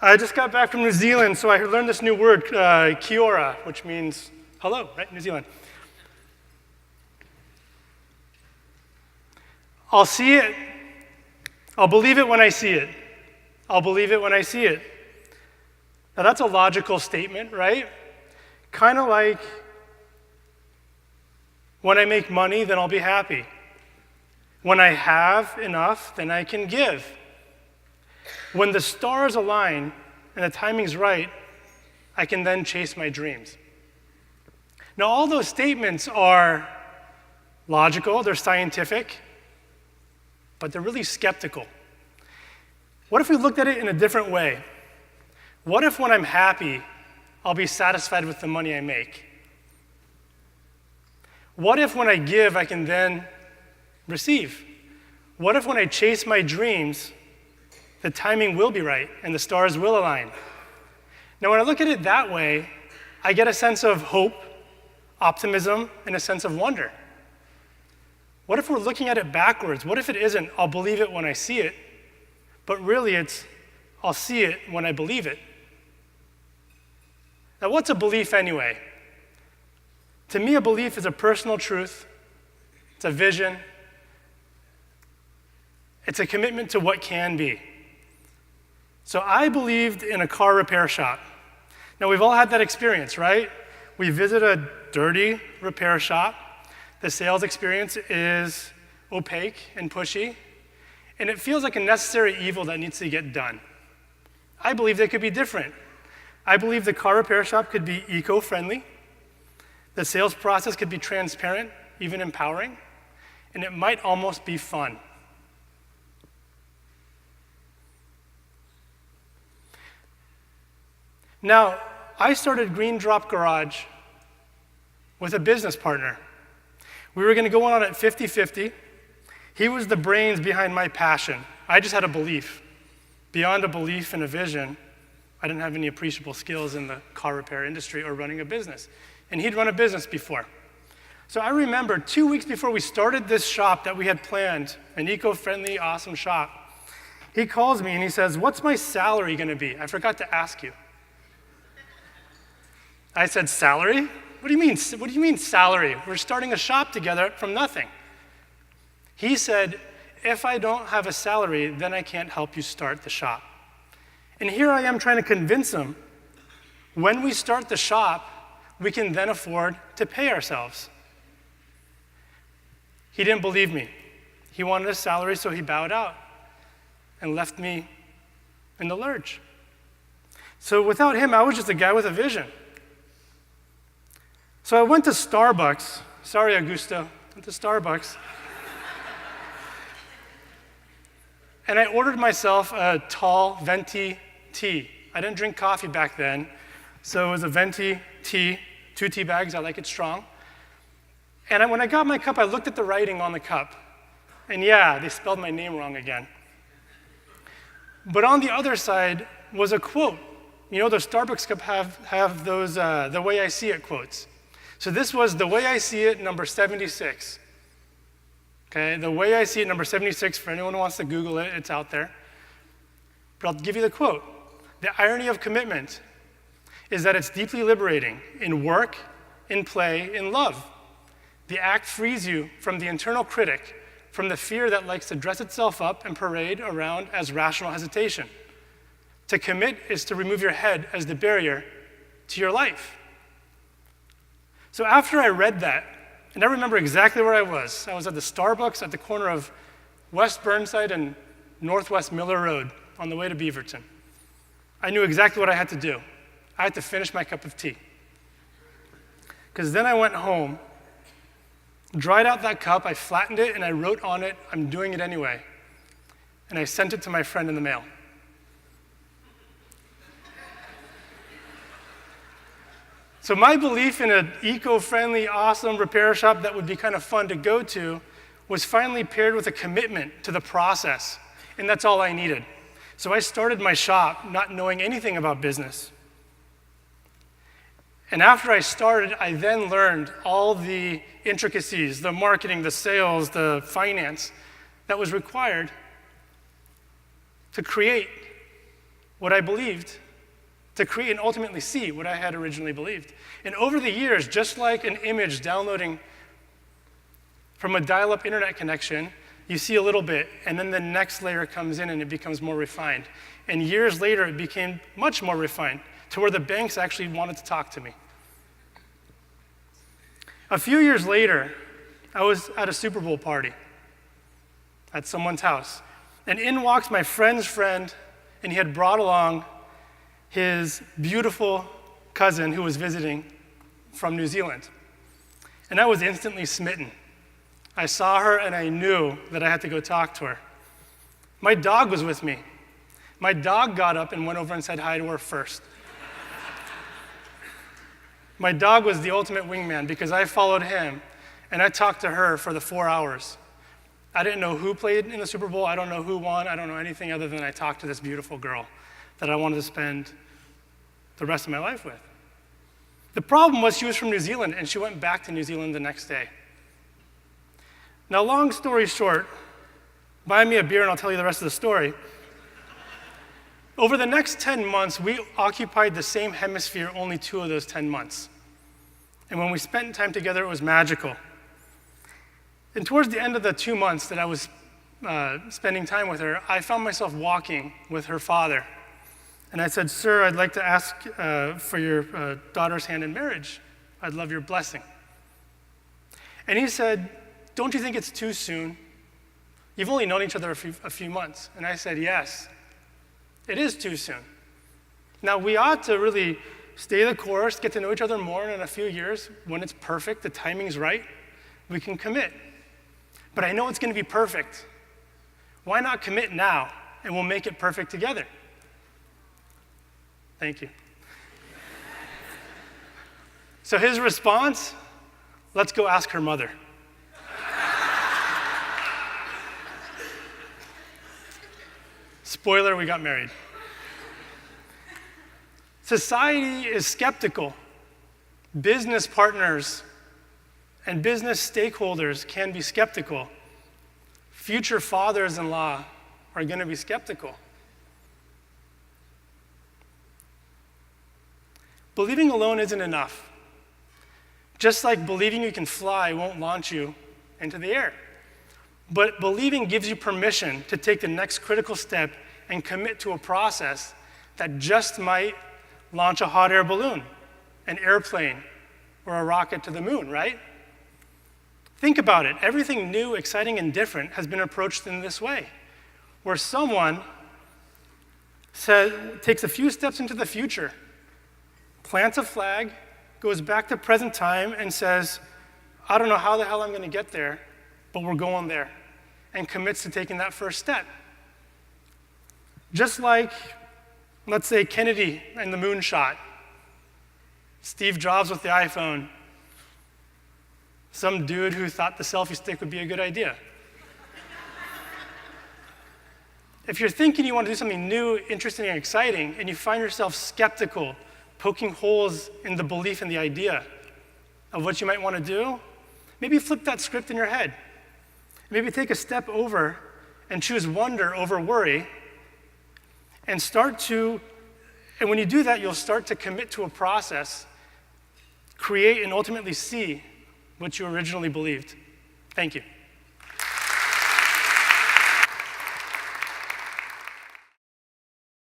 I just got back from New Zealand, so I learned this new word, kia ora, which means hello, right, New Zealand. I'll see it. I'll believe it when I see it. I'll believe it when I see it. Now that's a logical statement, right? Kind of like when I make money, then I'll be happy. When I have enough, then I can give. When the stars align and the timing's right, I can then chase my dreams. Now, all those statements are logical, they're scientific, but they're really skeptical. What if we looked at it in a different way? What if when I'm happy, I'll be satisfied with the money I make? What if when I give, I can then receive? What if when I chase my dreams, the timing will be right and the stars will align? Now, when I look at it that way, I get a sense of hope, optimism, and a sense of wonder. What if we're looking at it backwards? What if it isn't, I'll believe it when I see it, but really it's, I'll see it when I believe it? Now, what's a belief anyway? To me, a belief is a personal truth. It's a vision. It's a commitment to what can be. So I believed in a car repair shop. Now, we've all had that experience, right? We visit a dirty repair shop. The sales experience is opaque and pushy, and it feels like a necessary evil that needs to get done. I believe they could be different. I believe the car repair shop could be eco-friendly. The sales process could be transparent, even empowering, and it might almost be fun. Now, I started Green Drop Garage with a business partner. We were going to go on it 50-50. He was the brains behind my passion. I just had a belief. Beyond a belief and a vision, I didn't have any appreciable skills in the car repair industry or running a business. And he'd run a business before. So I remember 2 weeks before we started this shop that we had planned, an eco-friendly, awesome shop, he calls me and he says, "What's my salary going to be? I forgot to ask you." I said, "Salary? What do you mean? What do you mean salary? We're starting a shop together from nothing." He said, "If I don't have a salary, then I can't help you start the shop." And here I am trying to convince him, when we start the shop, we can then afford to pay ourselves. He didn't believe me. He wanted a salary, so he bowed out and left me in the lurch. So without him, I was just a guy with a vision. So I went to Starbucks. Sorry, Augusto. Went to Starbucks. And I ordered myself a tall venti tea. I didn't drink coffee back then, so it was a venti tea, 2 tea bags. I like it strong. And when I got my cup, I looked at the writing on the cup. And yeah, they spelled my name wrong again. But on the other side was a quote. You know, the Starbucks cup have those the way I see it quotes. So this was the way I see it, number 76. Okay, the way I see it, number 76, for anyone who wants to Google it, it's out there. But I'll give you the quote. "The irony of commitment is that it's deeply liberating in work, in play, in love. The act frees you from the internal critic, from the fear that likes to dress itself up and parade around as rational hesitation. To commit is to remove your head as the barrier to your life." So after I read that, and I remember exactly where I was at the Starbucks at the corner of West Burnside and Northwest Miller Road on the way to Beaverton. I knew exactly what I had to do. I had to finish my cup of tea. Because then I went home, dried out that cup, I flattened it, and I wrote on it, "I'm doing it anyway." And I sent it to my friend in the mail. So my belief in an eco-friendly, awesome repair shop that would be kind of fun to go to was finally paired with a commitment to the process, and that's all I needed. So I started my shop not knowing anything about business. And after I started, I then learned all the intricacies, the marketing, the sales, the finance that was required to create what I believed, to create and ultimately see what I had originally believed. And over the years, just like an image downloading from a dial-up internet connection, you see a little bit, and then the next layer comes in and it becomes more refined. And years later, it became much more refined, to where the banks actually wanted to talk to me. A few years later, I was at a Super Bowl party at someone's house. And in walks my friend's friend, and he had brought along his beautiful cousin who was visiting from New Zealand. And I was instantly smitten. I saw her and I knew that I had to go talk to her. My dog was with me. My dog got up and went over and said hi to her first. My dog was the ultimate wingman because I followed him and I talked to her for the 4 hours. I didn't know who played in the Super Bowl. I don't know who won. I don't know anything other than I talked to this beautiful girl that I wanted to spend the rest of my life with. The problem was she was from New Zealand, and she went back to New Zealand the next day. Now, long story short, buy me a beer and I'll tell you the rest of the story. Over the next 10 months, we occupied the same hemisphere only 2 of those 10 months. And when we spent time together, it was magical. And towards the end of the 2 months that I was spending time with her, I found myself walking with her father. And I said, "Sir, I'd like to ask for your daughter's hand in marriage. I'd love your blessing." And he said, "Don't you think it's too soon? You've only known each other a few months." And I said, "Yes, it is too soon. Now, we ought to really stay the course, get to know each other more, and in a few years, when it's perfect, the timing's right, we can commit. But I know it's going to be perfect. Why not commit now, and we'll make it perfect together?" Thank you. So his response, "Let's go ask her mother." Spoiler, we got married. Society is skeptical. Business partners and business stakeholders can be skeptical. Future fathers-in-law are going to be skeptical. Believing alone isn't enough. Just like believing you can fly won't launch you into the air. But believing gives you permission to take the next critical step and commit to a process that just might launch a hot air balloon, an airplane, or a rocket to the moon, right? Think about it. Everything new, exciting, and different has been approached in this way, where someone takes a few steps into the future, plants a flag, goes back to present time, and says, "I don't know how the hell I'm going to get there, but we're going there," and commits to taking that first step. Just like, let's say, Kennedy and the moonshot, Steve Jobs with the iPhone, some dude who thought the selfie stick would be a good idea. If you're thinking you want to do something new, interesting, and exciting, and you find yourself skeptical, poking holes in the belief and the idea of what you might want to do, maybe flip that script in your head. Maybe take a step over and choose wonder over worry, and when you do that, you'll start to commit to a process, create and ultimately see what you originally believed. Thank you.